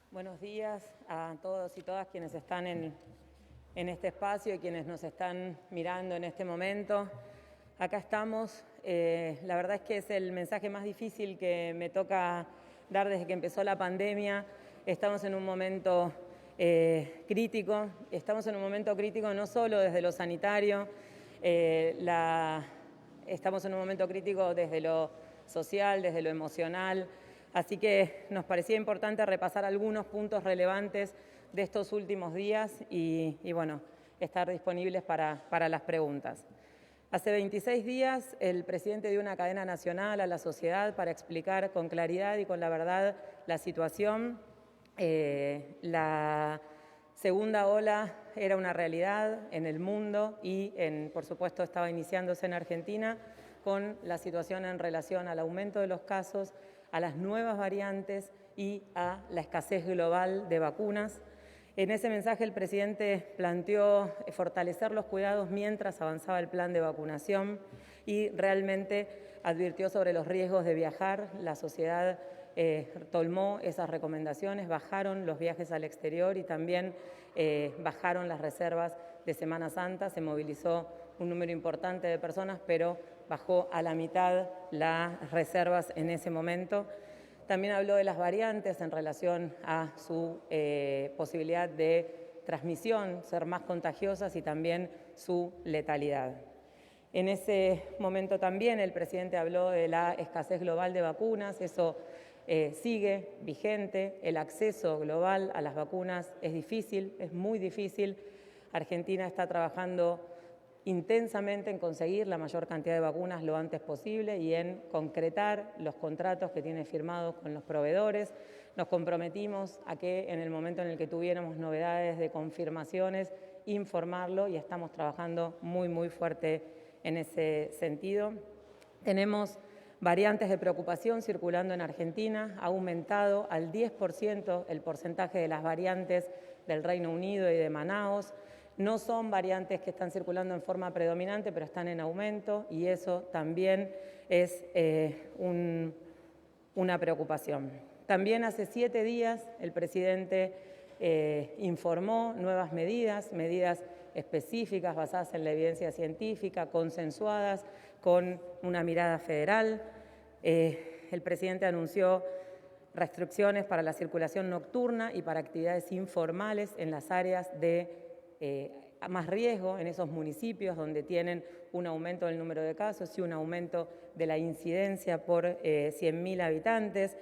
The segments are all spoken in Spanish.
Buenos días a todos y todas quienes están en este espacio y quienes nos están mirando en este momento. Acá estamos. La verdad es que es el mensaje más difícil que me toca dar desde que empezó la pandemia. Estamos en un momento crítico. Estamos en un momento crítico no solo desde lo sanitario, estamos en un momento crítico desde lo social, desde lo emocional. Así que nos parecía importante repasar algunos puntos relevantes de estos últimos días y bueno, estar disponibles para las preguntas. Hace 26 días el presidente dio una cadena nacional a la sociedad para explicar con claridad y con la verdad la situación. La segunda ola era una realidad en el mundo y, por supuesto, estaba iniciándose en Argentina con la situación en relación al aumento de los casos, a las nuevas variantes y a la escasez global de vacunas. En ese mensaje el presidente planteó fortalecer los cuidados mientras avanzaba el plan de vacunación y realmente advirtió sobre los riesgos de viajar. La sociedad tomó esas recomendaciones, bajaron los viajes al exterior y también bajaron las reservas de Semana Santa. Se movilizó un número importante de personas, pero bajó a la mitad las reservas en ese momento. También habló de las variantes en relación a su posibilidad de transmisión, ser más contagiosas y también su letalidad. En ese momento también el presidente habló de la escasez global de vacunas. Eso sigue vigente. El acceso global a las vacunas es difícil, es muy difícil. Argentina está trabajando intensamente en conseguir la mayor cantidad de vacunas lo antes posible y en concretar los contratos que tiene firmados con los proveedores. Nos comprometimos a que en el momento en el que tuviéramos novedades de confirmaciones, informarlo y estamos trabajando muy fuerte en ese sentido. Tenemos variantes de preocupación circulando en Argentina. Ha aumentado al 10% el porcentaje de las variantes del Reino Unido y de Manaos. No son variantes que están circulando en forma predominante, pero están en aumento y eso también es una preocupación. También hace 7 días el presidente informó nuevas medidas específicas basadas en la evidencia científica, consensuadas con una mirada federal. El presidente anunció restricciones para la circulación nocturna y para actividades informales en las áreas de más riesgo, en esos municipios donde tienen un aumento del número de casos y un aumento de la incidencia por 100.000 habitantes.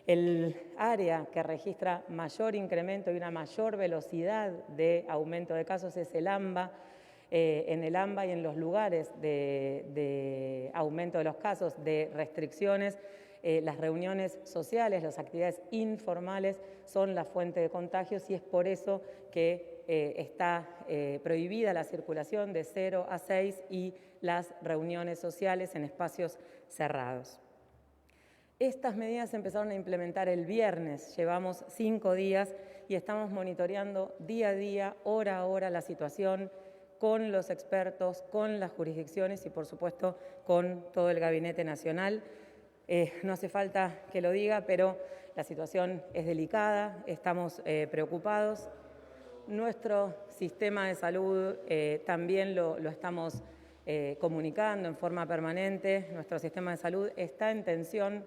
El área que registra mayor incremento y una mayor velocidad de aumento de casos es el AMBA. En el AMBA y en los lugares de aumento de los casos, de restricciones, las reuniones sociales, las actividades informales son la fuente de contagios y es por eso que está prohibida la circulación de 0 a 6 y las reuniones sociales en espacios cerrados. Estas medidas se empezaron a implementar el viernes, llevamos 5 días y estamos monitoreando día a día, hora a hora la situación con los expertos, con las jurisdicciones y por supuesto con todo el Gabinete Nacional. No hace falta que lo diga, pero la situación es delicada, estamos preocupados. Nuestro sistema de salud también lo estamos comunicando en forma permanente. Nuestro sistema de salud está en tensión.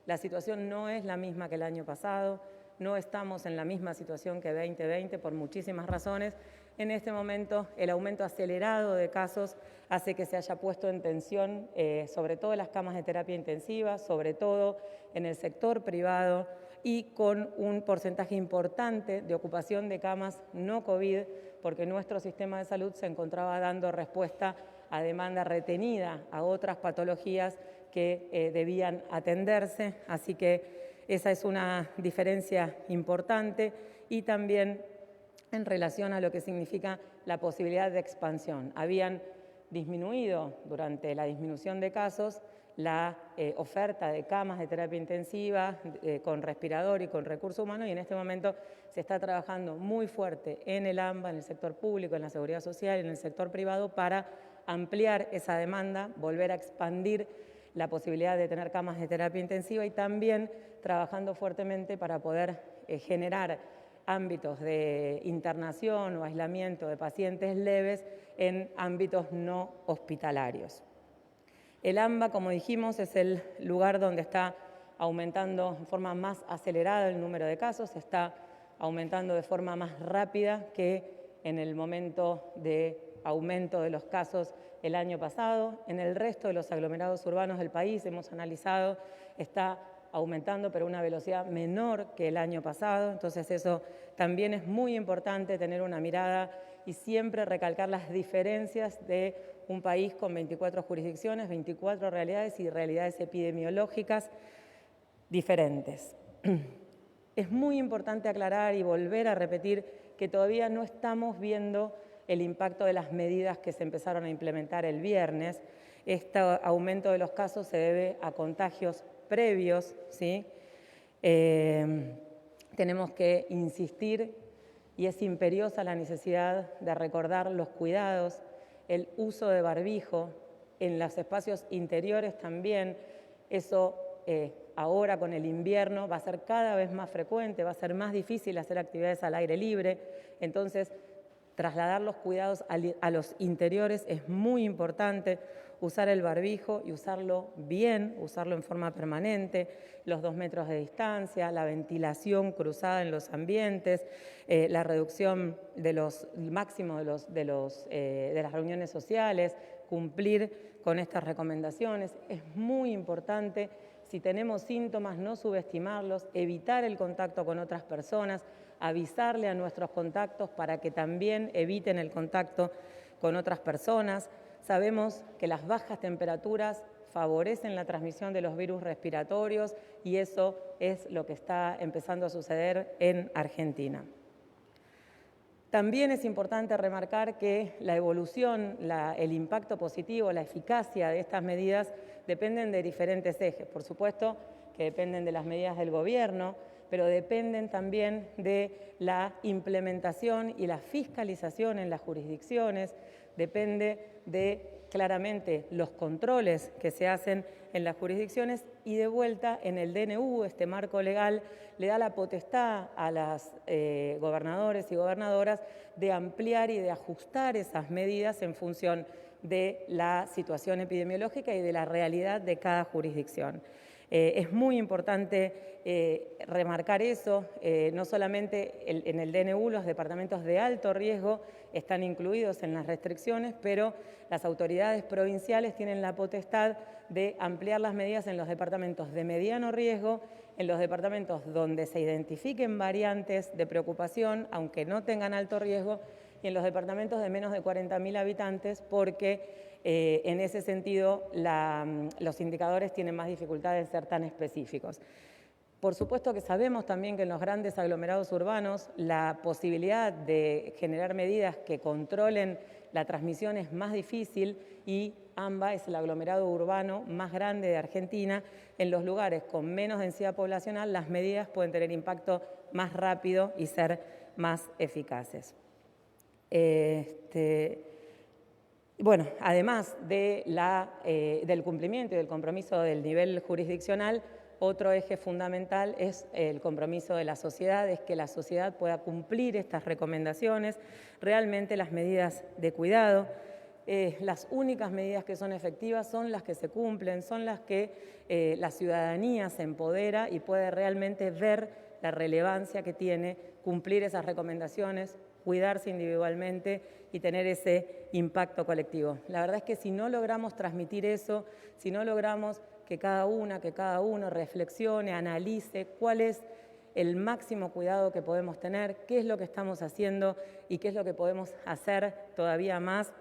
La situación no es la misma que el año pasado. No estamos en la misma situación que 2020 por muchísimas razones. En este momento, el aumento acelerado de casos hace que se haya puesto en tensión sobre todo las camas de terapia intensiva, sobre todo en el sector privado y con un porcentaje importante de ocupación de camas no COVID, porque nuestro sistema de salud se encontraba dando respuesta a demanda retenida, a otras patologías que debían atenderse. Así que esa es una diferencia importante y también en relación a lo que significa la posibilidad de expansión. Habían disminuido durante la disminución de casos la oferta de camas de terapia intensiva con respirador y con recurso humano y en este momento se está trabajando muy fuerte en el AMBA, en el sector público, en la seguridad social, en el sector privado para ampliar esa demanda, volver a expandir la posibilidad de tener camas de terapia intensiva y también trabajando fuertemente para poder generar ámbitos de internación o aislamiento de pacientes leves en ámbitos no hospitalarios. El AMBA, como dijimos, es el lugar donde está aumentando de forma más acelerada el número de casos, está aumentando de forma más rápida que en el momento de aumento de los casos el año pasado. En el resto de los aglomerados urbanos del país, hemos analizado, está aumentando, pero a una velocidad menor que el año pasado. Entonces eso también es muy importante, tener una mirada y siempre recalcar las diferencias de un país con 24 jurisdicciones, 24 realidades y realidades epidemiológicas diferentes. Es muy importante aclarar y volver a repetir que todavía no estamos viendo el impacto de las medidas que se empezaron a implementar el viernes. Este aumento de los casos se debe a contagios previos, ¿sí? Tenemos que insistir y es imperiosa la necesidad de recordar los cuidados, el uso de barbijo en los espacios interiores también. Eso ahora con el invierno va a ser cada vez más frecuente, va a ser más difícil hacer actividades al aire libre. Entonces, trasladar los cuidados a los interiores es muy importante, usar el barbijo y usarlo bien, usarlo en forma permanente, los 2 metros de distancia, la ventilación cruzada en los ambientes, la reducción de los máximos de las reuniones sociales, cumplir con estas recomendaciones. Es muy importante, si tenemos síntomas, no subestimarlos, evitar el contacto con otras personas, avisarle a nuestros contactos para que también eviten el contacto con otras personas. Sabemos que las bajas temperaturas favorecen la transmisión de los virus respiratorios y eso es lo que está empezando a suceder en Argentina. También es importante remarcar que la evolución, el impacto positivo, la eficacia de estas medidas dependen de diferentes ejes. Por supuesto que dependen de las medidas del gobierno, pero dependen también de la implementación y la fiscalización en las jurisdicciones, depende de claramente los controles que se hacen en las jurisdicciones y de vuelta en el DNU, este marco legal, le da la potestad a las gobernadores y gobernadoras de ampliar y de ajustar esas medidas en función de la situación epidemiológica y de la realidad de cada jurisdicción. Es muy importante remarcar eso, no solamente en el DNU los departamentos de alto riesgo están incluidos en las restricciones, pero las autoridades provinciales tienen la potestad de ampliar las medidas en los departamentos de mediano riesgo, en los departamentos donde se identifiquen variantes de preocupación, aunque no tengan alto riesgo, y en los departamentos de menos de 40.000 habitantes, porque en ese sentido los indicadores tienen más dificultad en ser tan específicos. Por supuesto que sabemos también que en los grandes aglomerados urbanos la posibilidad de generar medidas que controlen la transmisión es más difícil y AMBA es el aglomerado urbano más grande de Argentina. En los lugares con menos densidad poblacional las medidas pueden tener impacto más rápido y ser más eficaces. Bueno, además de del cumplimiento y del compromiso del nivel jurisdiccional, otro eje fundamental es el compromiso de la sociedad, es que la sociedad pueda cumplir estas recomendaciones, realmente las medidas de cuidado. Las únicas medidas que son efectivas son las que se cumplen, son las que la ciudadanía se empodera y puede realmente ver la relevancia que tiene cumplir esas recomendaciones, cuidarse individualmente y tener ese impacto colectivo. La verdad es que si no logramos transmitir eso, si no logramos que cada uno reflexione, analice cuál es el máximo cuidado que podemos tener, qué es lo que estamos haciendo y qué es lo que podemos hacer todavía más,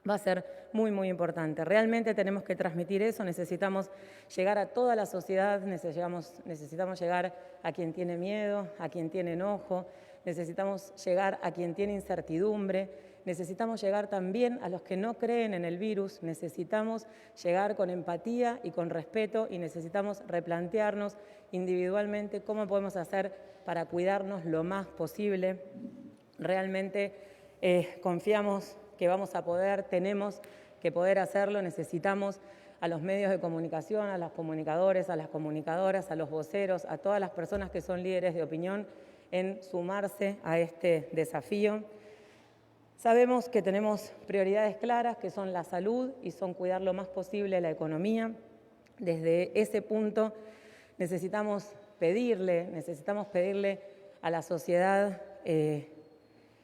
va a ser muy, muy importante. Realmente tenemos que transmitir eso, necesitamos llegar a toda la sociedad, necesitamos llegar a quien tiene miedo, a quien tiene enojo, necesitamos llegar a quien tiene incertidumbre, necesitamos llegar también a los que no creen en el virus, necesitamos llegar con empatía y con respeto y necesitamos replantearnos individualmente cómo podemos hacer para cuidarnos lo más posible. Realmente confiamos que vamos a poder, tenemos que poder hacerlo, necesitamos a los medios de comunicación, a los comunicadores, a las comunicadoras, a los voceros, a todas las personas que son líderes de opinión en sumarse a este desafío. Sabemos que tenemos prioridades claras, que son la salud y son cuidar lo más posible la economía. Desde ese punto necesitamos pedirle a la sociedad que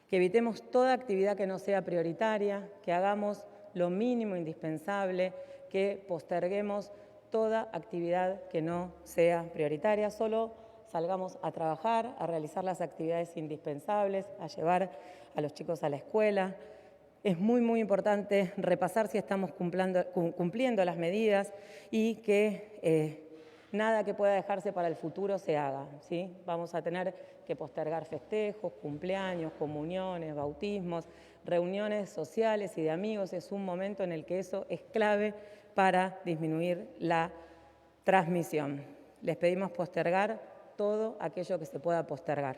evitemos toda actividad que no sea prioritaria, que hagamos lo mínimo indispensable, que posterguemos toda actividad que no sea prioritaria, solo salgamos a trabajar, a realizar las actividades indispensables, a llevar a los chicos a la escuela. Es muy importante repasar si estamos cumpliendo las medidas y que nada que pueda dejarse para el futuro se haga, ¿sí? Vamos a tener que postergar festejos, cumpleaños, comuniones, bautismos, reuniones sociales y de amigos. Es un momento en el que eso es clave para disminuir la transmisión. Les pedimos postergar todo aquello que se pueda postergar.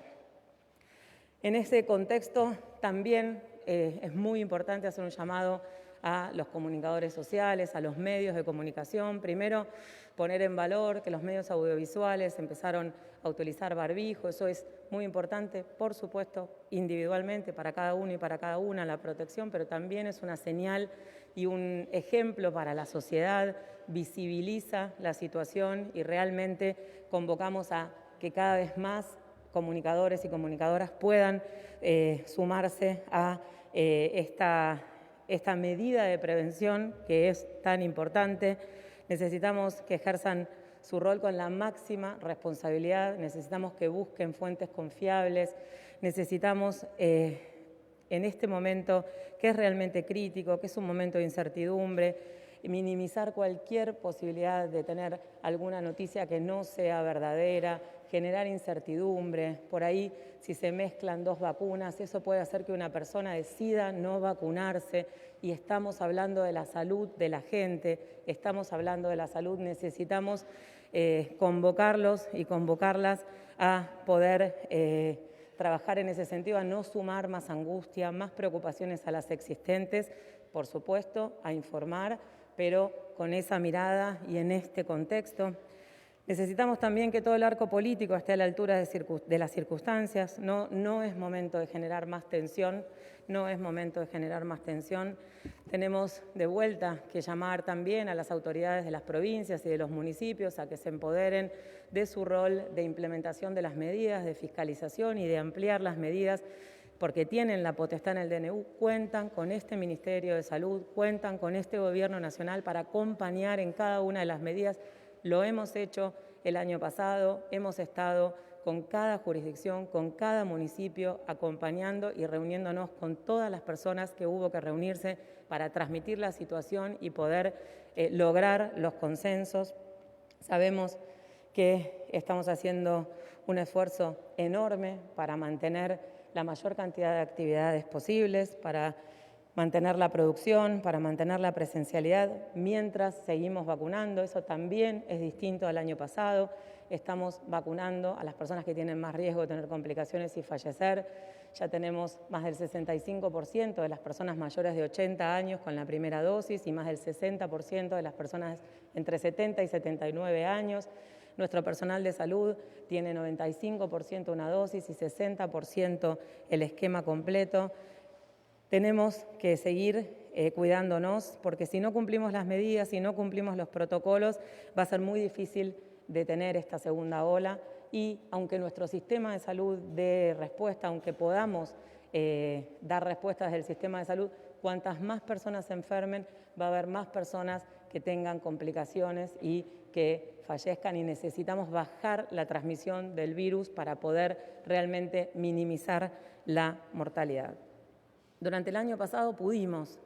En ese contexto también es muy importante hacer un llamado a los comunicadores sociales, a los medios de comunicación. Primero, poner en valor que los medios audiovisuales empezaron a utilizar barbijo. Eso es muy importante, por supuesto, individualmente para cada uno y para cada una la protección, pero también es una señal y un ejemplo para la sociedad, visibiliza la situación y realmente convocamos a que cada vez más comunicadores y comunicadoras puedan sumarse a esta medida de prevención que es tan importante. Necesitamos que ejerzan su rol con la máxima responsabilidad, necesitamos que busquen fuentes confiables, necesitamos en este momento que es realmente crítico, que es un momento de incertidumbre, minimizar cualquier posibilidad de tener alguna noticia que no sea verdadera, generar incertidumbre. Por ahí, si se mezclan dos vacunas, eso puede hacer que una persona decida no vacunarse y estamos hablando de la salud de la gente, estamos hablando de la salud, necesitamos convocarlos y convocarlas a poder trabajar en ese sentido, a no sumar más angustia, más preocupaciones a las existentes, por supuesto, a informar, pero con esa mirada y en este contexto. Necesitamos también que todo el arco político esté a la altura de las circunstancias. No es momento de generar más tensión, no es momento de generar más tensión. Tenemos de vuelta que llamar también a las autoridades de las provincias y de los municipios a que se empoderen de su rol de implementación de las medidas, de fiscalización y de ampliar las medidas, porque tienen la potestad en el DNU, cuentan con este Ministerio de Salud, cuentan con este Gobierno Nacional para acompañar en cada una de las medidas. Lo hemos hecho el año pasado, hemos estado con cada jurisdicción, con cada municipio, acompañando y reuniéndonos con todas las personas que hubo que reunirse para transmitir la situación y poder lograr los consensos. Sabemos que estamos haciendo un esfuerzo enorme para mantener la mayor cantidad de actividades posibles, para mantener la producción, para mantener la presencialidad mientras seguimos vacunando. Eso también es distinto al año pasado. Estamos vacunando a las personas que tienen más riesgo de tener complicaciones y fallecer. Ya tenemos más del 65% de las personas mayores de 80 años con la primera dosis y más del 60% de las personas entre 70 y 79 años. Nuestro personal de salud tiene 95% una dosis y 60% el esquema completo. Tenemos que seguir cuidándonos porque si no cumplimos las medidas, si no cumplimos los protocolos, va a ser muy difícil detener esta segunda ola y aunque nuestro sistema de salud dé respuesta, aunque podamos dar respuestas del sistema de salud, cuantas más personas se enfermen, va a haber más personas que tengan complicaciones y que fallezcan y necesitamos bajar la transmisión del virus para poder realmente minimizar la mortalidad. Durante el año pasado pudimos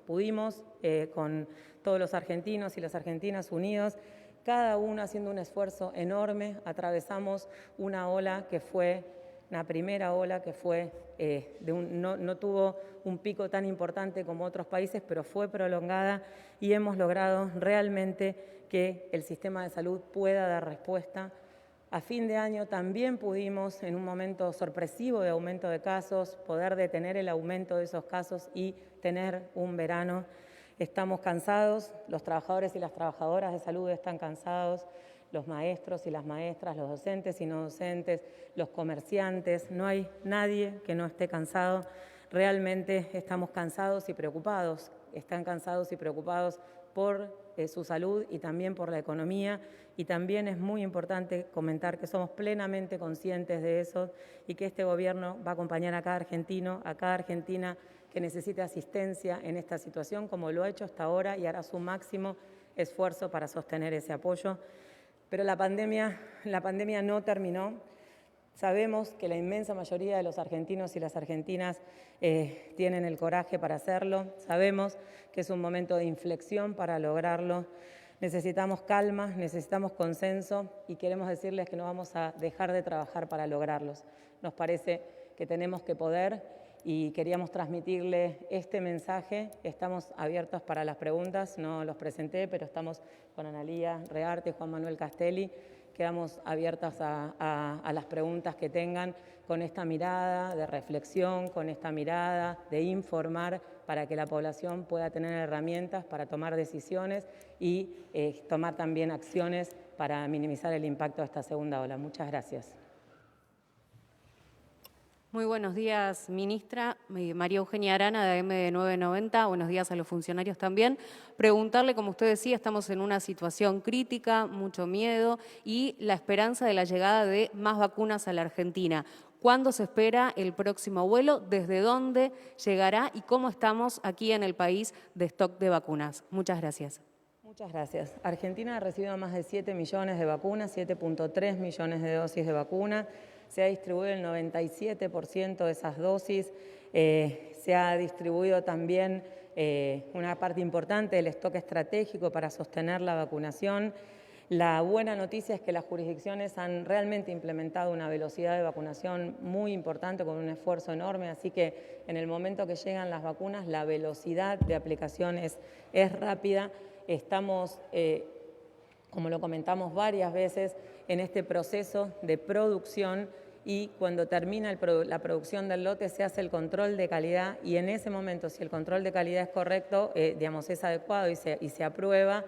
con todos los argentinos y las argentinas unidos, cada uno haciendo un esfuerzo enorme, atravesamos una ola que fue, una primera ola que fue, no tuvo un pico tan importante como otros países, pero fue prolongada y hemos logrado realmente que el sistema de salud pueda dar respuesta. A fin de año también pudimos, en un momento sorpresivo de aumento de casos, poder detener el aumento de esos casos y tener un verano Estamos cansados, los trabajadores y las trabajadoras de salud están cansados, los maestros y las maestras, los docentes y no docentes, los comerciantes, no hay nadie que no esté cansado. Realmente estamos cansados y preocupados, están cansados y preocupados por su salud y también por la economía, y también es muy importante comentar que somos plenamente conscientes de eso y que este gobierno va a acompañar a cada argentino, a cada argentina que necesite asistencia en esta situación, como lo ha hecho hasta ahora, y hará su máximo esfuerzo para sostener ese apoyo. Pero la pandemia no terminó. Sabemos que la inmensa mayoría de los argentinos y las argentinas tienen el coraje para hacerlo. Sabemos que es un momento de inflexión para lograrlo. Necesitamos calma, necesitamos consenso y queremos decirles que no vamos a dejar de trabajar para lograrlos. Nos parece que tenemos que poder y queríamos transmitirle este mensaje. Estamos abiertos para las preguntas, no los presenté, pero estamos con Analía Rearte y Juan Manuel Castelli. Quedamos abiertas a las preguntas que tengan con esta mirada de reflexión, con esta mirada de informar para que la población pueda tener herramientas para tomar decisiones y tomar también acciones para minimizar el impacto de esta segunda ola. Muchas gracias. Muy buenos días, ministra. María Eugenia Arana, de AM990. Buenos días a los funcionarios también. Preguntarle, como usted decía, estamos en una situación crítica, mucho miedo y la esperanza de la llegada de más vacunas a la Argentina. ¿Cuándo se espera el próximo vuelo? ¿Desde dónde llegará? ¿Y cómo estamos aquí en el país de stock de vacunas? Muchas gracias. Muchas gracias. Argentina ha recibido más de 7 millones de vacunas, 7.3 millones de dosis de vacuna. Se ha distribuido el 97% de esas dosis. Se ha distribuido también una parte importante del stock estratégico para sostener la vacunación. La buena noticia es que las jurisdicciones han realmente implementado una velocidad de vacunación muy importante con un esfuerzo enorme, así que en el momento que llegan las vacunas la velocidad de aplicación es rápida. Estamos, como lo comentamos varias veces, en este proceso de producción y cuando termina la producción del lote se hace el control de calidad y en ese momento, si el control de calidad es correcto, es adecuado y se aprueba,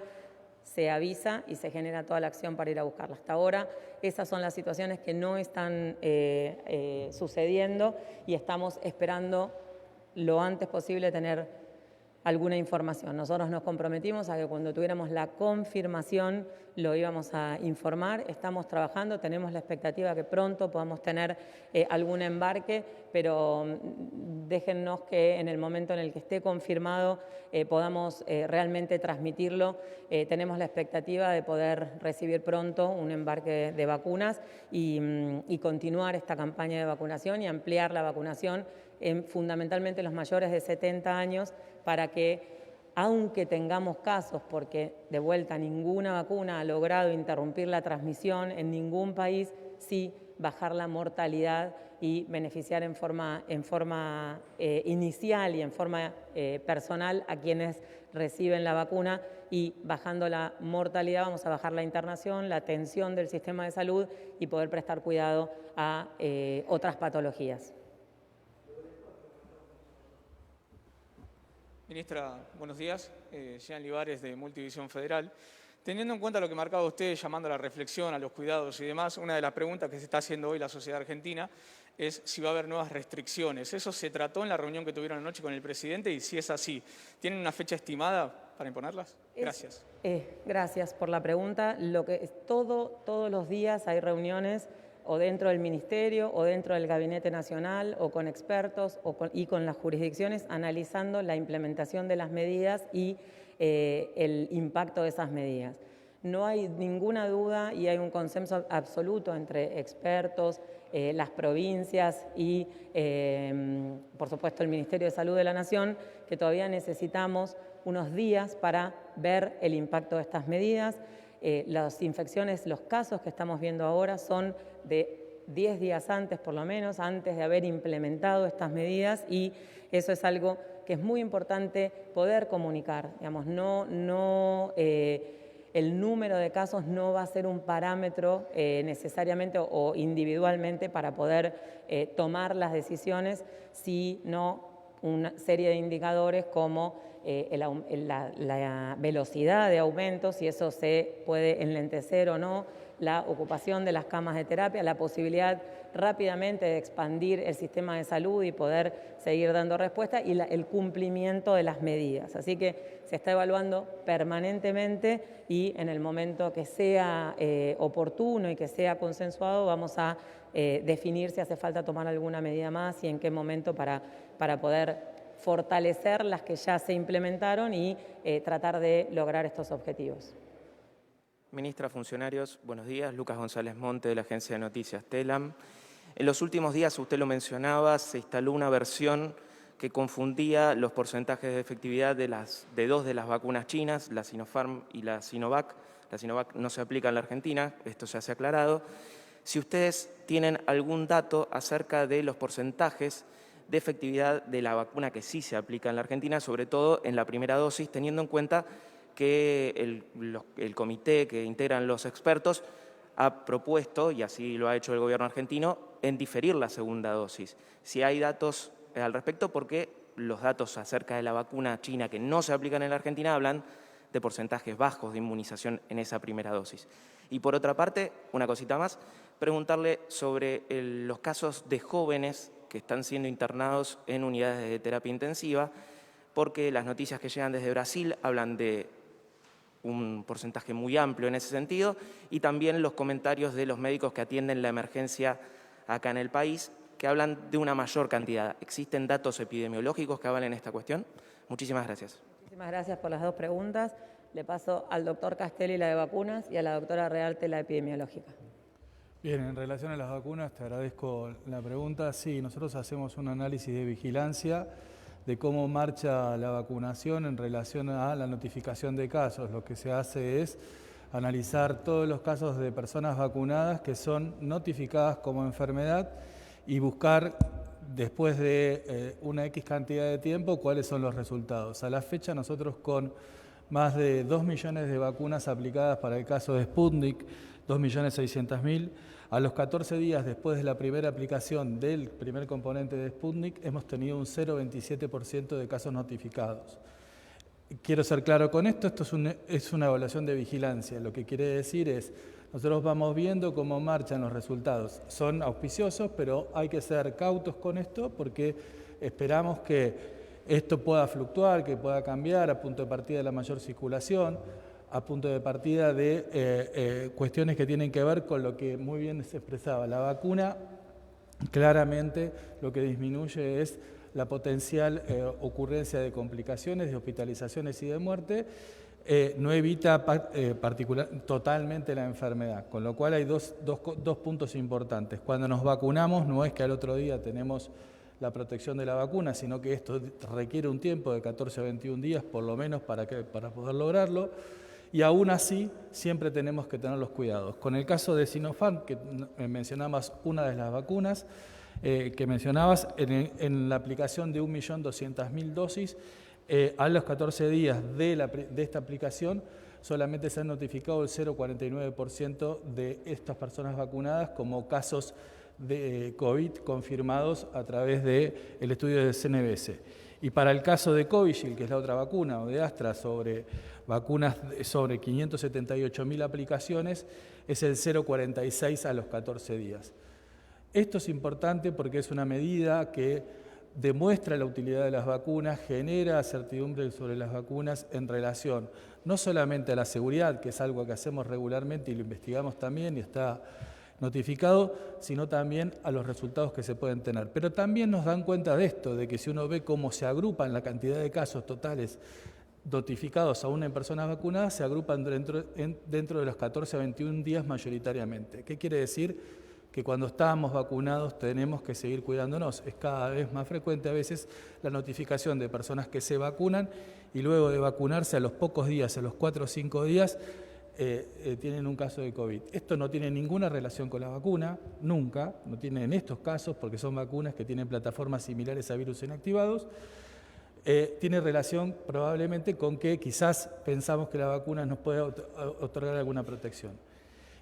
se avisa y se genera toda la acción para ir a buscarla. Hasta ahora esas son las situaciones que no están sucediendo y estamos esperando lo antes posible tener alguna información. Nosotros nos comprometimos a que cuando tuviéramos la confirmación lo íbamos a informar. Estamos trabajando, tenemos la expectativa que pronto podamos tener algún embarque, pero déjennos que en el momento en el que esté confirmado podamos realmente transmitirlo. Tenemos la expectativa de poder recibir pronto un embarque de vacunas y continuar esta campaña de vacunación y ampliar la vacunación fundamentalmente los mayores de 70 años para que, aunque tengamos casos, porque de vuelta ninguna vacuna ha logrado interrumpir la transmisión en ningún país, sí bajar la mortalidad y beneficiar en forma inicial y en forma personal a quienes reciben la vacuna, y bajando la mortalidad vamos a bajar la internación, la atención del sistema de salud y poder prestar cuidado a otras patologías. Ministra, buenos días. Jean Libares, de Multivisión Federal. Teniendo en cuenta lo que marcaba usted, llamando a la reflexión, a los cuidados y demás, una de las preguntas que se está haciendo hoy la sociedad argentina es si va a haber nuevas restricciones. ¿Eso se trató en la reunión que tuvieron anoche con el presidente? Y si es así, ¿tienen una fecha estimada para imponerlas? Gracias. Gracias por la pregunta. Todos los días hay reuniones o dentro del Ministerio o dentro del Gabinete Nacional o con expertos y con las jurisdicciones analizando la implementación de las medidas y el impacto de esas medidas. No hay ninguna duda y hay un consenso absoluto entre expertos, las provincias y, por supuesto, el Ministerio de Salud de la Nación, que todavía necesitamos unos días para ver el impacto de estas medidas. Las infecciones, los casos que estamos viendo ahora son de 10 días antes, por lo menos, antes de haber implementado estas medidas, y eso es algo que es muy importante poder comunicar. Digamos, el número de casos no va a ser un parámetro necesariamente o individualmente para poder tomar las decisiones, sino una serie de indicadores como la velocidad de aumento, si eso se puede enlentecer o no, la ocupación de las camas de terapia, la posibilidad rápidamente de expandir el sistema de salud y poder seguir dando respuesta y el cumplimiento de las medidas. Así que se está evaluando permanentemente y en el momento que sea oportuno y que sea consensuado vamos a definir si hace falta tomar alguna medida más y en qué momento para poder fortalecer las que ya se implementaron y tratar de lograr estos objetivos. Ministra, funcionarios, buenos días. Lucas González Monte, de la agencia de noticias TELAM. En los últimos días, usted lo mencionaba, se instaló una versión que confundía los porcentajes de efectividad de dos de las vacunas chinas, la Sinopharm y la Sinovac. La Sinovac no se aplica en la Argentina, esto ya se ha aclarado. Si ustedes tienen algún dato acerca de los porcentajes de efectividad de la vacuna que sí se aplica en la Argentina, sobre todo en la primera dosis, teniendo en cuenta que el comité que integran los expertos ha propuesto, y así lo ha hecho el gobierno argentino, en diferir la segunda dosis. Si hay datos al respecto, porque los datos acerca de la vacuna china que no se aplican en la Argentina hablan de porcentajes bajos de inmunización en esa primera dosis. Y por otra parte, una cosita más, preguntarle sobre los casos de jóvenes que están siendo internados en unidades de terapia intensiva, porque las noticias que llegan desde Brasil hablan de un porcentaje muy amplio en ese sentido, y también los comentarios de los médicos que atienden la emergencia acá en el país, que hablan de una mayor cantidad. ¿Existen datos epidemiológicos que avalen esta cuestión? Muchísimas gracias. Muchísimas gracias por las dos preguntas. Le paso al doctor Castelli la de vacunas y a la doctora Rearte la epidemiológica. Bien, en relación a las vacunas, te agradezco la pregunta. Sí, nosotros hacemos un análisis de vigilancia de cómo marcha la vacunación en relación a la notificación de casos. Lo que se hace es analizar todos los casos de personas vacunadas que son notificadas como enfermedad y buscar, después de una X cantidad de tiempo, cuáles son los resultados. A la fecha, nosotros con más de 2 millones de vacunas aplicadas para el caso de Sputnik, 2.600.000, a los 14 días después de la primera aplicación del primer componente de Sputnik, hemos tenido un 0,27% de casos notificados. Quiero ser claro con esto es una evaluación de vigilancia. Lo que quiere decir es, nosotros vamos viendo cómo marchan los resultados. Son auspiciosos, pero hay que ser cautos con esto porque esperamos que esto pueda fluctuar, que pueda cambiar a punto de partida de la mayor circulación, a punto de partida de cuestiones que tienen que ver con lo que muy bien se expresaba. La vacuna claramente lo que disminuye es la potencial ocurrencia de complicaciones, de hospitalizaciones y de muerte, no evita totalmente la enfermedad, con lo cual hay dos puntos importantes. Cuando nos vacunamos no es que al otro día tenemos la protección de la vacuna, sino que esto requiere un tiempo de 14 a 21 días por lo menos para poder lograrlo, y aún así siempre tenemos que tener los cuidados. Con el caso de Sinopharm, que mencionabas una de las vacunas que mencionabas, en la aplicación de 1.200.000 dosis, a los 14 días de esta aplicación solamente se han notificado el 0,49% de estas personas vacunadas como casos de COVID confirmados a través del estudio de CNBS. Y para el caso de Covishield, que es la otra vacuna, o de Astra, sobre 578.000 aplicaciones, es el 0,46 a los 14 días. Esto es importante porque es una medida que demuestra la utilidad de las vacunas, genera certidumbre sobre las vacunas en relación no solamente a la seguridad, que es algo que hacemos regularmente y lo investigamos también y está notificado, sino también a los resultados que se pueden tener. Pero también nos dan cuenta de esto, de que si uno ve cómo se agrupan la cantidad de casos totales notificados aún en personas vacunadas, se agrupan dentro de los 14 a 21 días mayoritariamente. ¿Qué quiere decir? Que cuando estábamos vacunados tenemos que seguir cuidándonos. Es cada vez más frecuente a veces la notificación de personas que se vacunan y luego de vacunarse a los pocos días, a los 4 o 5 días, tienen un caso de COVID. Esto no tiene ninguna relación con la vacuna, nunca, no tiene en estos casos, porque son vacunas que tienen plataformas similares a virus inactivados. Tiene relación probablemente con que quizás pensamos que la vacuna nos puede otorgar alguna protección.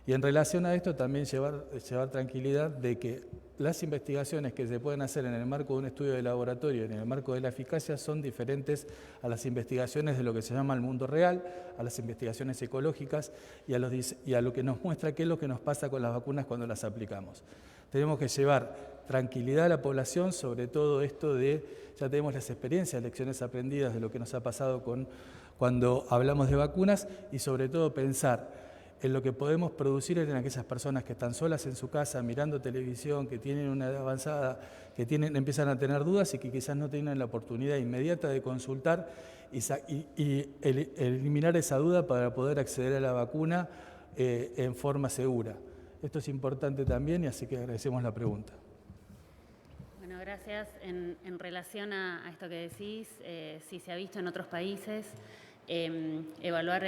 Y en relación a esto también llevar tranquilidad de que las investigaciones que se pueden hacer en el marco de un estudio de laboratorio y en el marco de la eficacia son diferentes a las investigaciones de lo que se llama el mundo real, a las investigaciones ecológicas y a lo que nos muestra qué es lo que nos pasa con las vacunas cuando las aplicamos. Tenemos que llevar tranquilidad a la población, sobre todo esto de, ya tenemos las experiencias, lecciones aprendidas de lo que nos ha pasado cuando hablamos de vacunas y sobre todo pensar en lo que podemos producir en aquellas personas que están solas en su casa mirando televisión, que tienen una edad avanzada, que empiezan a tener dudas y que quizás no tienen la oportunidad inmediata de consultar y eliminar esa duda para poder acceder a la vacuna en forma segura. Esto es importante también y así que agradecemos la pregunta. Bueno, gracias. En relación a esto que decís, si se ha visto en otros países, evaluar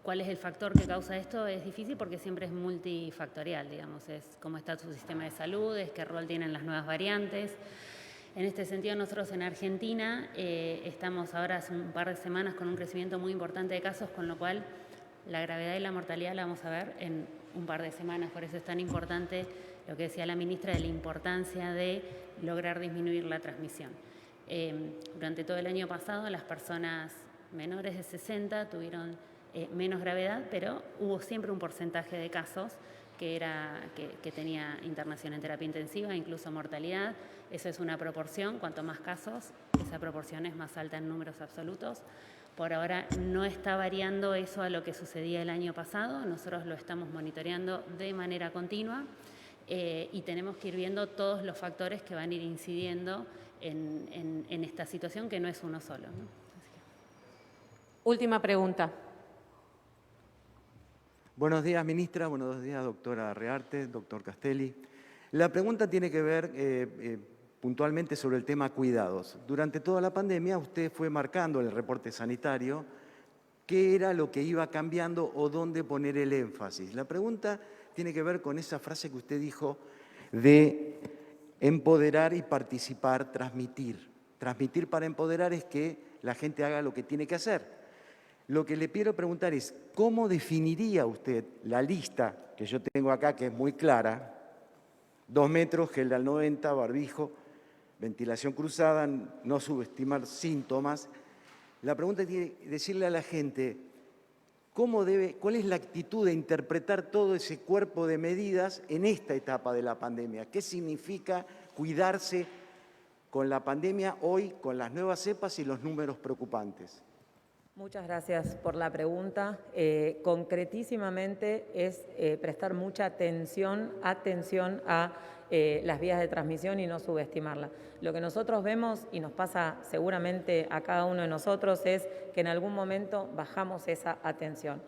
cuál es el factor que causa esto es difícil porque siempre es multifactorial, digamos, es cómo está su sistema de salud, es qué rol tienen las nuevas variantes. En este sentido, nosotros en Argentina estamos ahora hace un par de semanas con un crecimiento muy importante de casos, con lo cual la gravedad y la mortalidad la vamos a ver en un par de semanas, por eso es tan importante lo que decía la ministra de la importancia de lograr disminuir la transmisión. Durante todo el año pasado, las personas menores de 60 tuvieron menos gravedad, pero hubo siempre un porcentaje de casos que tenía internación en terapia intensiva, incluso mortalidad. Eso es una proporción, cuanto más casos, esa proporción es más alta en números absolutos. Por ahora no está variando eso a lo que sucedía el año pasado, nosotros lo estamos monitoreando de manera continua y tenemos que ir viendo todos los factores que van a ir incidiendo en esta situación, que no es uno solo, ¿no? Última pregunta. Buenos días, ministra. Buenos días, doctora Rearte, doctor Castelli. La pregunta tiene que ver puntualmente sobre el tema cuidados. Durante toda la pandemia usted fue marcando en el reporte sanitario qué era lo que iba cambiando o dónde poner el énfasis. La pregunta tiene que ver con esa frase que usted dijo de empoderar y participar, transmitir. Transmitir para empoderar es que la gente haga lo que tiene que hacer. Lo que le quiero preguntar es, ¿cómo definiría usted la lista que yo tengo acá, que es muy clara? 2 metros, gel al 90, barbijo, ventilación cruzada, no subestimar síntomas. La pregunta es decirle a la gente, ¿cuál es la actitud de interpretar todo ese cuerpo de medidas en esta etapa de la pandemia? ¿Qué significa cuidarse con la pandemia hoy, con las nuevas cepas y los números preocupantes? Muchas gracias por la pregunta. Concretísimamente es prestar mucha atención a las vías de transmisión y no subestimarla. Lo que nosotros vemos, y nos pasa seguramente a cada uno de nosotros, es que en algún momento bajamos esa atención.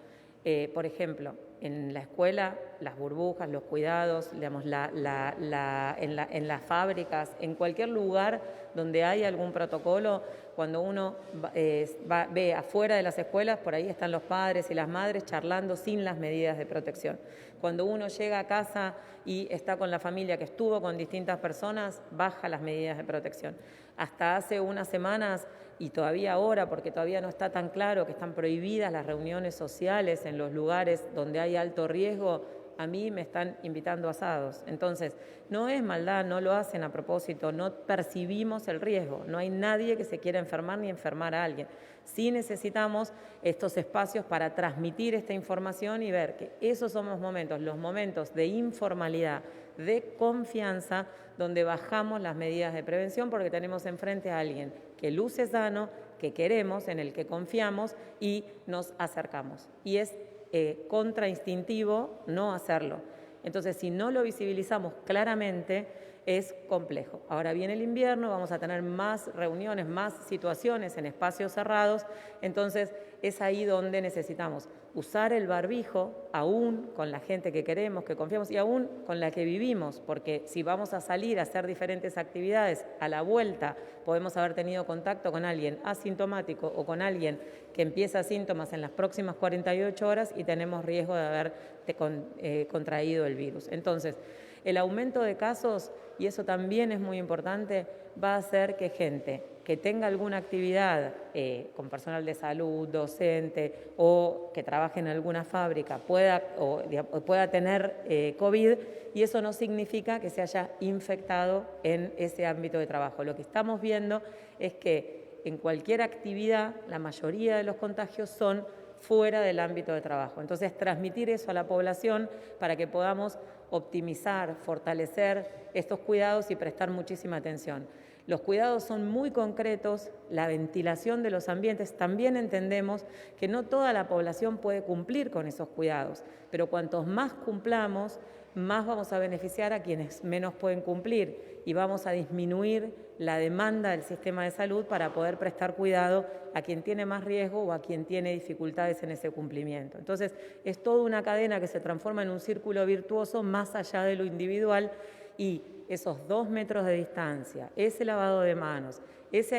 Por ejemplo, en la escuela, las burbujas, los cuidados, digamos, en las fábricas, en cualquier lugar donde hay algún protocolo, cuando uno ve afuera de las escuelas, por ahí están los padres y las madres charlando sin las medidas de protección. Cuando uno llega a casa y está con la familia que estuvo con distintas personas, baja las medidas de protección. Hasta hace unas semanas, y todavía ahora, porque todavía no está tan claro que están prohibidas las reuniones sociales en los lugares donde hay alto riesgo, a mí me están invitando a asados. Entonces, no es maldad, no lo hacen a propósito, no percibimos el riesgo, no hay nadie que se quiera enfermar ni enfermar a alguien. Sí necesitamos estos espacios para transmitir esta información y ver que esos son los momentos de informalidad, de confianza, donde bajamos las medidas de prevención porque tenemos enfrente a alguien que luce sano, que queremos, en el que confiamos y nos acercamos. Y es contrainstintivo no hacerlo. Entonces, si no lo visibilizamos claramente, es complejo. Ahora viene el invierno, vamos a tener más reuniones, más situaciones en espacios cerrados, entonces es ahí donde necesitamos usar el barbijo, aún con la gente que queremos, que confiamos y aún con la que vivimos, porque si vamos a salir a hacer diferentes actividades, a la vuelta podemos haber tenido contacto con alguien asintomático o con alguien que empieza síntomas en las próximas 48 horas y tenemos riesgo de haber contraído el virus. Entonces, El aumento de casos, y eso también es muy importante, va a hacer que gente que tenga alguna actividad con personal de salud, docente o que trabaje en alguna fábrica pueda tener COVID, y eso no significa que se haya infectado en ese ámbito de trabajo. Lo que estamos viendo es que en cualquier actividad la mayoría de los contagios son fuera del ámbito de trabajo. Entonces, transmitir eso a la población para que podamos optimizar, fortalecer estos cuidados y prestar muchísima atención. Los cuidados son muy concretos, la ventilación de los ambientes. También entendemos que no toda la población puede cumplir con esos cuidados, pero cuantos más cumplamos, más vamos a beneficiar a quienes menos pueden cumplir y vamos a disminuir la demanda del sistema de salud para poder prestar cuidado a quien tiene más riesgo o a quien tiene dificultades en ese cumplimiento. Entonces, es toda una cadena que se transforma en un círculo virtuoso más allá de lo individual, y esos 2 metros de distancia, ese lavado de manos, ese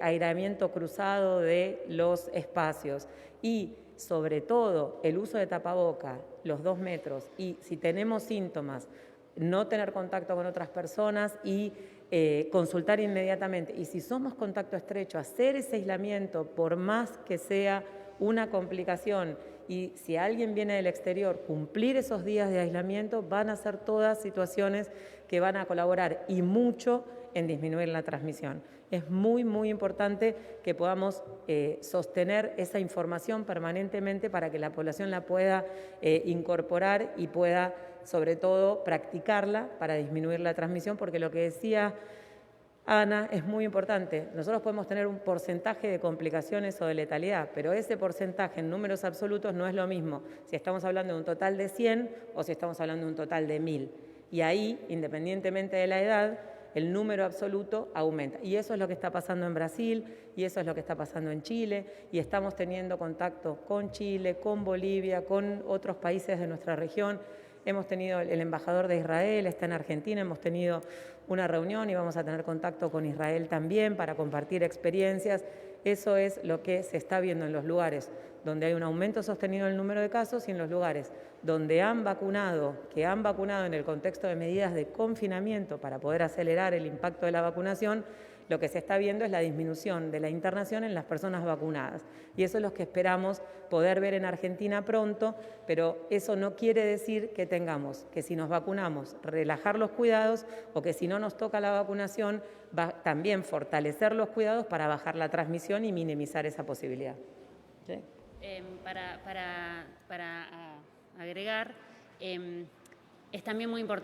aislamiento cruzado de los espacios y, sobre todo, el uso de tapaboca, los 2 metros, y si tenemos síntomas, no tener contacto con otras personas y consultar inmediatamente. Y si somos contacto estrecho, hacer ese aislamiento, por más que sea una complicación, y si alguien viene del exterior, cumplir esos días de aislamiento, van a ser todas situaciones que van a colaborar y mucho en disminuir la transmisión. Es muy, muy importante que podamos sostener esa información permanentemente para que la población la pueda incorporar y pueda, sobre todo, practicarla para disminuir la transmisión, porque lo que decía Ana es muy importante. Nosotros podemos tener un porcentaje de complicaciones o de letalidad, pero ese porcentaje en números absolutos no es lo mismo si estamos hablando de un total de 100 o si estamos hablando de un total de 1000. Y ahí, independientemente de la edad, el número absoluto aumenta. Y eso es lo que está pasando en Brasil, y eso es lo que está pasando en Chile, y estamos teniendo contacto con Chile, con Bolivia, con otros países de nuestra región. Hemos tenido, el embajador de Israel está en Argentina, hemos tenido una reunión y vamos a tener contacto con Israel también para compartir experiencias. Eso es lo que se está viendo en los lugares donde hay un aumento sostenido del número de casos y en los lugares donde han vacunado, que han vacunado en el contexto de medidas de confinamiento para poder acelerar el impacto de la vacunación. Lo que se está viendo es la disminución de la internación en las personas vacunadas. Y eso es lo que esperamos poder ver en Argentina pronto, pero eso no quiere decir que tengamos que, si nos vacunamos, relajar los cuidados, o que si no nos toca la vacunación, también fortalecer los cuidados para bajar la transmisión y minimizar esa posibilidad. ¿Sí? Para agregar, es también muy importante